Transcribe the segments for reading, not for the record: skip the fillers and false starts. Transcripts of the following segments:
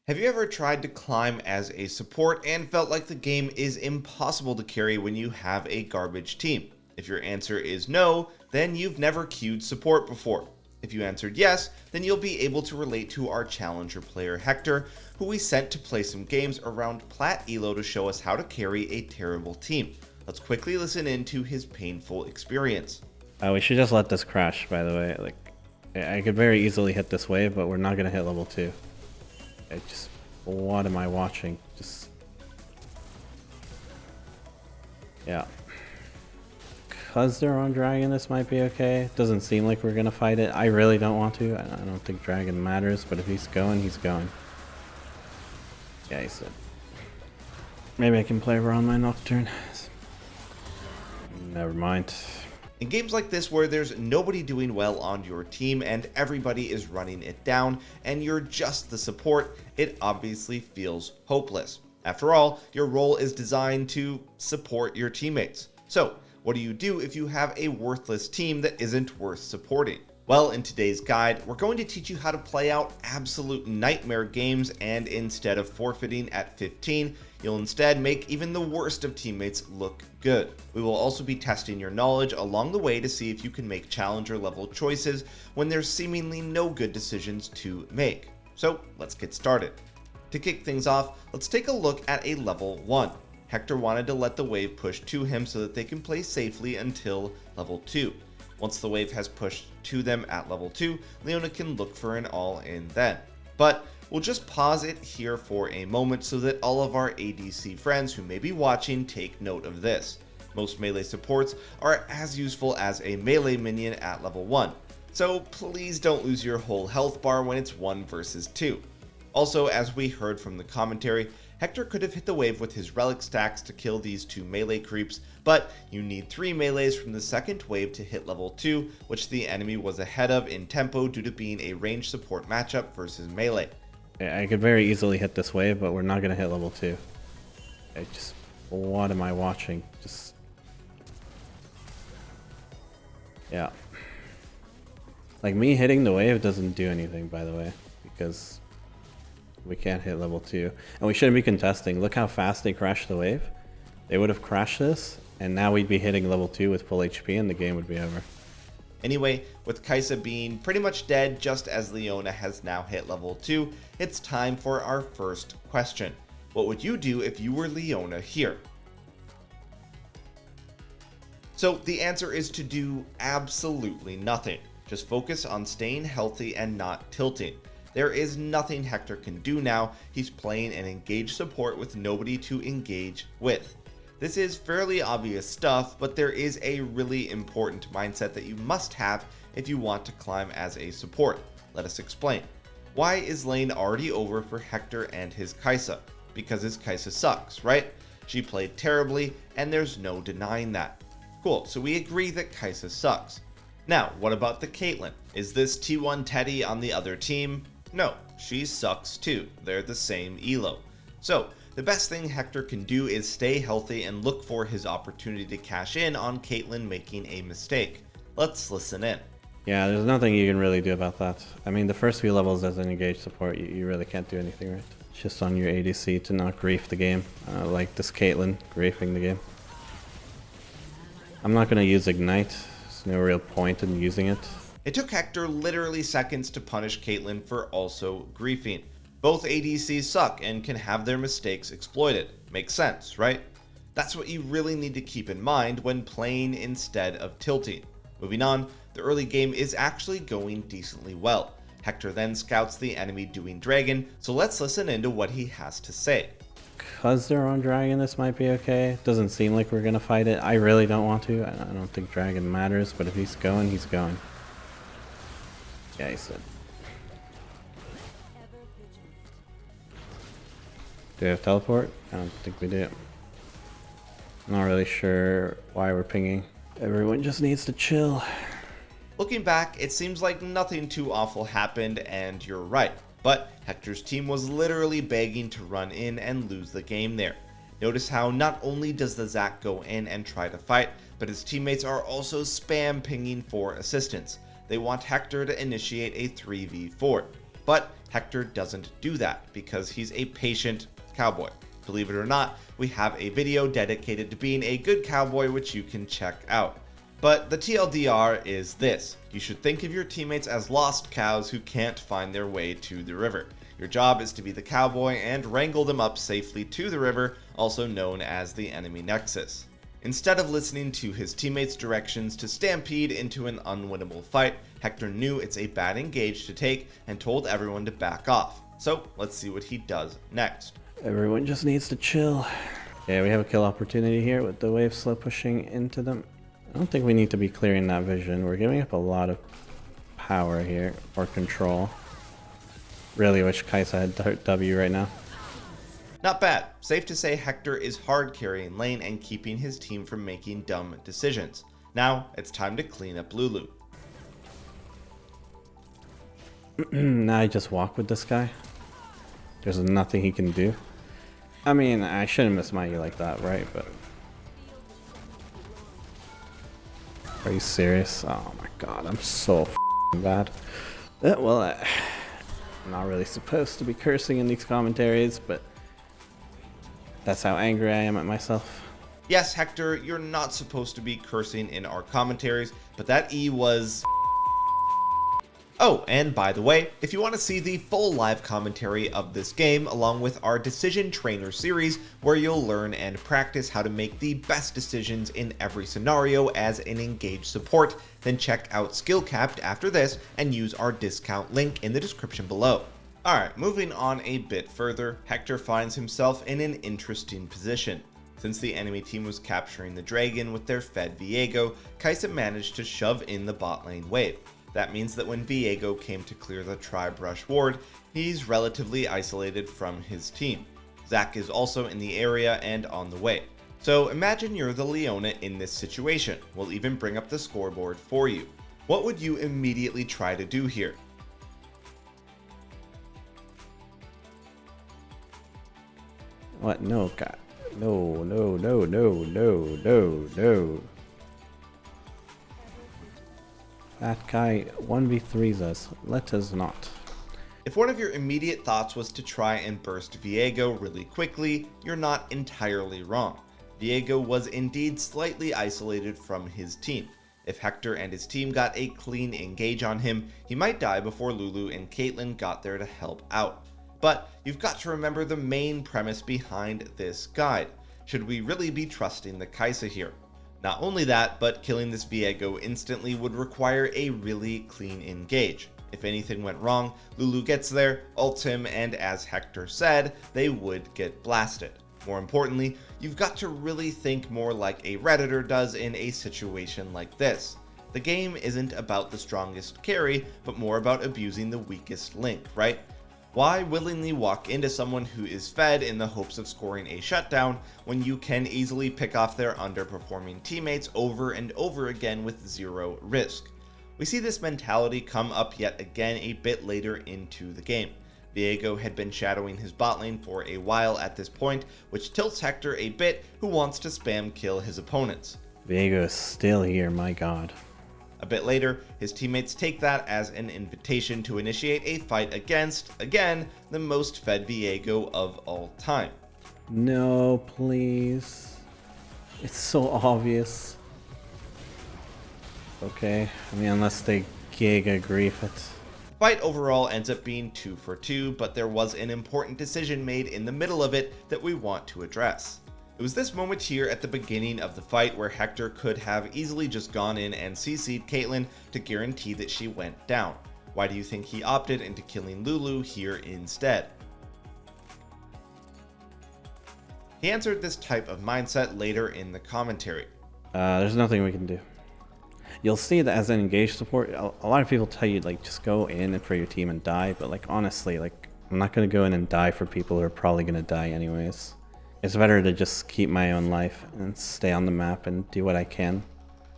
Have you ever tried to climb as a support and felt like the game is impossible to carry when you have a garbage team? If your answer is no, then you've never queued support before. If you answered yes, then you'll be able to relate to our challenger player Hector, who we sent to play some games around Plat Elo to show us how to carry a terrible team. Let's quickly listen into his painful experience. We should just let this crash, by the way. I could very easily hit this wave, but we're not going to hit level 2. What am I watching? Yeah. Because they're on dragon, this might be okay. Doesn't seem like we're going to fight it. I really don't want to. I don't think dragon matters, but if he's going, he's going. Yeah, he's dead. Maybe I can play around my nocturne. Never mind. In games like this where there's nobody doing well on your team and everybody is running it down and you're just the support, it obviously feels hopeless. After all, your role is designed to support your teammates. So, what do you do if you have a worthless team that isn't worth supporting? Well, in today's guide, we're going to teach you how to play out absolute nightmare games, and instead of forfeiting at 15, you'll instead make even the worst of teammates look good. We will also be testing your knowledge along the way to see if you can make challenger level choices when there's seemingly no good decisions to make. So let's get started. To kick things off, let's take a look at a level 1. Hector wanted to let the wave push to him so that they can play safely until level 2. Once the wave has pushed to them at level 2, Leona can look for an all-in then. But we'll just pause it here for a moment so that all of our ADC friends who may be watching take note of this. Most melee supports are as useful as a melee minion at level 1, so please don't lose your whole health bar when it's 1 versus 2. Also, as we heard from the commentary, Hector could have hit the wave with his relic stacks to kill these 2 melee creeps, but you need 3 melees from the second wave to hit level 2, which the enemy was ahead of in tempo due to being a ranged support matchup versus melee. I could very easily hit this wave, but we're not going to hit level 2. What am I watching? Yeah. Like, me hitting the wave doesn't do anything, by the way, because we can't hit level 2. And we shouldn't be contesting. Look how fast they crashed the wave. They would have crashed this, and now we'd be hitting level 2 with full HP and the game would be over. Anyway, with Kai'Sa being pretty much dead just as Leona has now hit level 2, it's time for our first question. What would you do if you were Leona here? So the answer is to do absolutely nothing. Just focus on staying healthy and not tilting. There is nothing Hector can do now. He's playing an engaged support with nobody to engage with. This is fairly obvious stuff, but there is a really important mindset that you must have if you want to climb as a support. Let us explain. Why is lane already over for Hector and his Kai'Sa? Because his Kai'Sa sucks, right? She played terribly, and there's no denying that. Cool, so we agree that Kai'Sa sucks. Now, what about the Caitlyn? Is this T1 Teddy on the other team? No, she sucks too. They're the same elo. So, the best thing Hector can do is stay healthy and look for his opportunity to cash in on Caitlyn making a mistake. Let's listen in. Yeah, there's nothing you can really do about that. I mean, the first few levels as an engaged support, you really can't do anything, right? It's just on your ADC to not grief the game, like this Caitlyn griefing the game. I'm not going to use Ignite. There's no real point in using it. It took Hector literally seconds to punish Caitlyn for also griefing. Both ADCs suck and can have their mistakes exploited. Makes sense, right? That's what you really need to keep in mind when playing instead of tilting. Moving on, the early game is actually going decently well. Hector then scouts the enemy doing dragon, so let's listen into what he has to say. Because they're on dragon, this might be okay. Doesn't seem like we're going to fight it. I really don't want to. I don't think dragon matters, but if he's going, he's going. Yeah, he's dead. Do we have teleport? I don't think we do. Not really sure why we're pinging. Everyone just needs to chill. Looking back, it seems like nothing too awful happened, and you're right. But Hector's team was literally begging to run in and lose the game there. Notice how not only does the Zac go in and try to fight, but his teammates are also spam pinging for assistance. They want Hector to initiate a 3v4. But Hector doesn't do that because he's a patient cowboy. Believe it or not, we have a video dedicated to being a good cowboy which you can check out. But the TLDR is this: you should think of your teammates as lost cows who can't find their way to the river. Your job is to be the cowboy and wrangle them up safely to the river, also known as the enemy nexus. Instead of listening to his teammates' directions to stampede into an unwinnable fight, Hector knew it's a bad engage to take and told everyone to back off. So let's see what he does next. Everyone just needs to chill. Yeah, we have a kill opportunity here with the wave slow pushing into them. I don't think we need to be clearing that vision. We're giving up a lot of power here, or control. Really wish Kaisa had W right now. Not bad. Safe to say Hector is hard carrying lane and keeping his team from making dumb decisions. Now it's time to clean up Lulu. Now I just walk with this guy. There's nothing he can do. I mean, I shouldn't miss my E like that, right? But are you serious? Oh my god, I'm so f***ing bad. Well, I'm not really supposed to be cursing in these commentaries, but that's how angry I am at myself. Yes, Hector, you're not supposed to be cursing in our commentaries, but that E was... Oh, and by the way, if you want to see the full live commentary of this game, along with our Decision Trainer series, where you'll learn and practice how to make the best decisions in every scenario as an engaged support, then check out SkillCapped after this and use our discount link in the description below. Alright, moving on a bit further, Hector finds himself in an interesting position. Since the enemy team was capturing the dragon with their fed Viego, Kaisa managed to shove in the bot lane wave. That means that when Viego came to clear the tri-brush ward, he's relatively isolated from his team. Zac is also in the area and on the way. So imagine you're the Leona in this situation. We'll even bring up the scoreboard for you. What would you immediately try to do here? What? No, God. No, no, no, no, no, no, no. That guy 1v3s us. Let us not. If one of your immediate thoughts was to try and burst Viego really quickly, you're not entirely wrong. Viego was indeed slightly isolated from his team. If Hector and his team got a clean engage on him, he might die before Lulu and Caitlyn got there to help out. But you've got to remember the main premise behind this guide. Should we really be trusting the Kaisa here? Not only that, but killing this Viego instantly would require a really clean engage. If anything went wrong, Lulu gets there, ults him, and as Hector said, they would get blasted. More importantly, you've got to really think more like a Redditor does in a situation like this. The game isn't about the strongest carry, but more about abusing the weakest link, right? Why willingly walk into someone who is fed in the hopes of scoring a shutdown when you can easily pick off their underperforming teammates over and over again with zero risk? We see this mentality come up yet again a bit later into the game. Viego had been shadowing his bot lane for a while at this point, which tilts Hector a bit, who wants to spam kill his opponents. Viego is still here, my god. A bit later, his teammates take that as an invitation to initiate a fight against, again, the most fed Viego of all time. No, please. It's so obvious. Okay, I mean, unless they giga grief it. Fight overall ends up being 2 for 2, but there was an important decision made in the middle of it that we want to address. It was this moment here at the beginning of the fight where Hector could have easily just gone in and CC'd Caitlyn to guarantee that she went down. Why do you think he opted into killing Lulu here instead? He answered this type of mindset later in the commentary. There's nothing we can do. You'll see that as an engaged support, a lot of people tell you, like, just go in and for your team and die, but, like, honestly, like, I'm not going to go in and die for people who are probably going to die anyways. It's better to just keep my own life and stay on the map and do what I can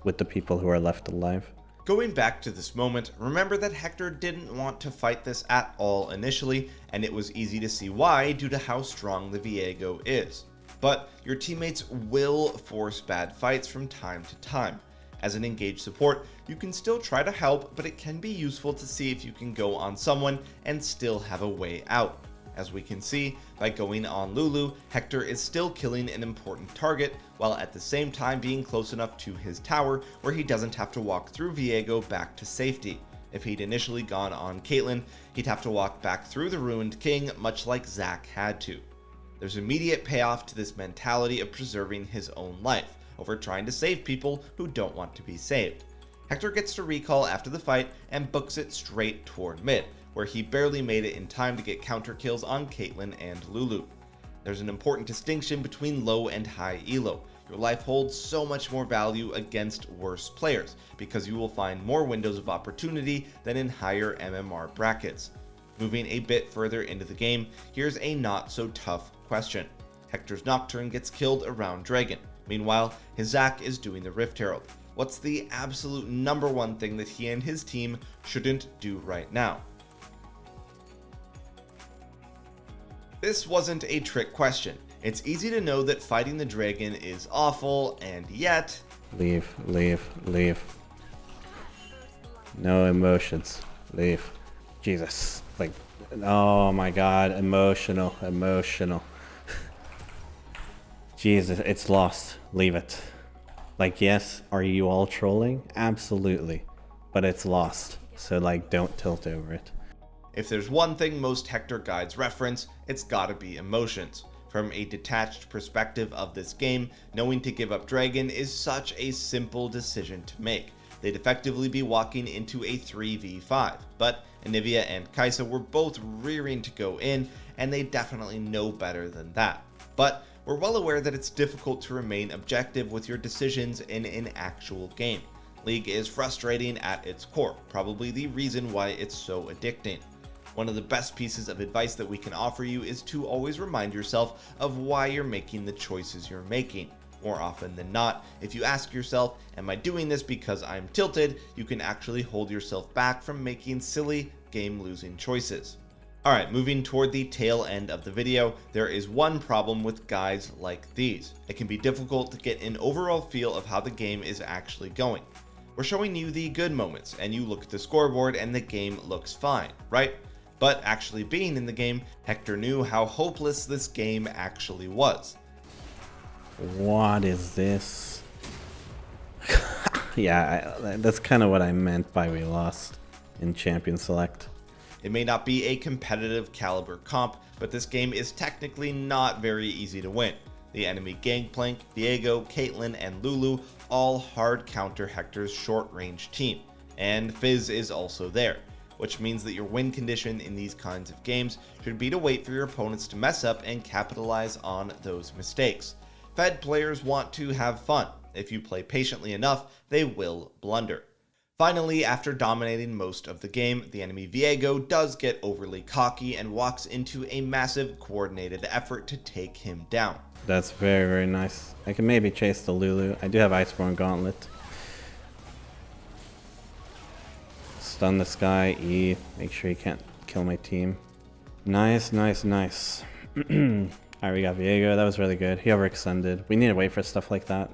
with the people who are left alive. Going back to this moment, remember that Hector didn't want to fight this at all initially, and it was easy to see why due to how strong the Viego is. But your teammates will force bad fights from time to time. As an engaged support, you can still try to help, but it can be useful to see if you can go on someone and still have a way out. As we can see, by going on Lulu, Hector is still killing an important target, while at the same time being close enough to his tower where he doesn't have to walk through Viego back to safety. If he'd initially gone on Caitlyn, he'd have to walk back through the Ruined King, much like Zac had to. There's immediate payoff to this mentality of preserving his own life, over trying to save people who don't want to be saved. Hector gets to recall after the fight and books it straight toward mid, where he barely made it in time to get counter kills on Caitlyn and Lulu. There's an important distinction between low and high elo. Your life holds so much more value against worse players, because you will find more windows of opportunity than in higher MMR brackets. Moving a bit further into the game, here's a not so tough question. Hector's Nocturne gets killed around Dragon. Meanwhile, his Zac is doing the Rift Herald. What's the absolute number one thing that he and his team shouldn't do right now? This wasn't a trick question. It's easy to know that fighting the dragon is awful, and yet... Leave. No emotions. Leave. Jesus. Like, oh my god, emotional. Jesus, it's lost. Leave it. Like, yes, are you all trolling? Absolutely. But it's lost. So, like, don't tilt over it. If there's one thing most Hector guides reference, it's gotta be emotions. From a detached perspective of this game, knowing to give up Dragon is such a simple decision to make. They'd effectively be walking into a 3v5, but Anivia and Kai'Sa were both rearing to go in, and they definitely know better than that. But we're well aware that it's difficult to remain objective with your decisions in an actual game. League is frustrating at its core, probably the reason why it's so addicting. One of the best pieces of advice that we can offer you is to always remind yourself of why you're making the choices you're making. More often than not, if you ask yourself, am I doing this because I'm tilted, you can actually hold yourself back from making silly, game-losing choices. Alright, moving toward the tail end of the video, there is one problem with guides like these. It can be difficult to get an overall feel of how the game is actually going. We're showing you the good moments, and you look at the scoreboard and the game looks fine, right? But actually being in the game, Hector knew how hopeless this game actually was. What is this? Yeah, that's kind of what I meant by we lost in Champion Select. It may not be a competitive caliber comp, but this game is technically not very easy to win. The enemy Gangplank, Viego, Caitlyn, and Lulu all hard counter Hector's short-range team, and Fizz is also there, which means that your win condition in these kinds of games should be to wait for your opponents to mess up and capitalize on those mistakes. Fed players want to have fun. If you play patiently enough, they will blunder. Finally, after dominating most of the game, the enemy Viego does get overly cocky and walks into a massive coordinated effort to take him down. That's very, very nice. I can maybe chase the Lulu. I do have Iceborne Gauntlet. Stun this guy, E. Make sure he can't kill my team. Nice. Alright, we got Viego. That was really good. He overextended. We need to wait for stuff like that.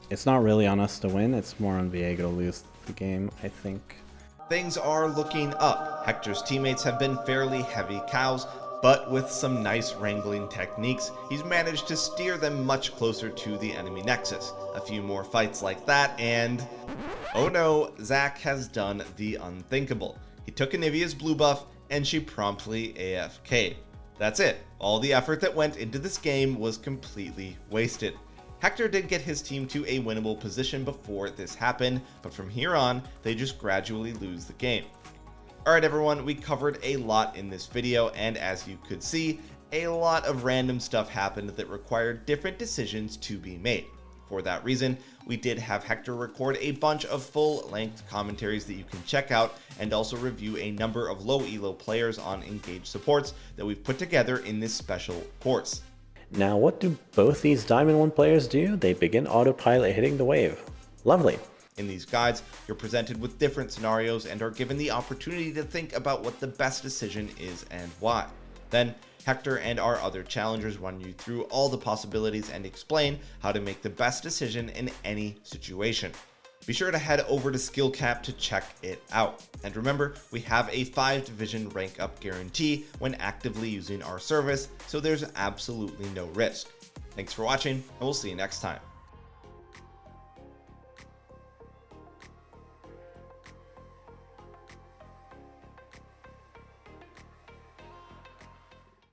It's not really on us to win. It's more on Viego to lose the game, I think. Things are looking up. Hector's teammates have been fairly heavy cows, but with some nice wrangling techniques, he's managed to steer them much closer to the enemy nexus. A few more fights like that and... oh no, Zac has done the unthinkable. He took Anivia's blue buff and she promptly AFK'd. That's it. All the effort that went into this game was completely wasted. Hector did get his team to a winnable position before this happened, but from here on, they just gradually lose the game. Alright everyone, we covered a lot in this video, and as you could see, a lot of random stuff happened that required different decisions to be made. For that reason, we did have Hector record a bunch of full-length commentaries that you can check out, and also review a number of low elo players on engaged supports that we've put together in this special course. Now, what do both these Diamond 1 players do? They begin autopilot hitting the wave. Lovely. In these guides, you're presented with different scenarios and are given the opportunity to think about what the best decision is and why. Then, Hector and our other challengers run you through all the possibilities and explain how to make the best decision in any situation. Be sure to head over to SkillCapped to check it out. And remember, we have a 5-division rank up guarantee when actively using our service, so there's absolutely no risk. Thanks for watching, and we'll see you next time.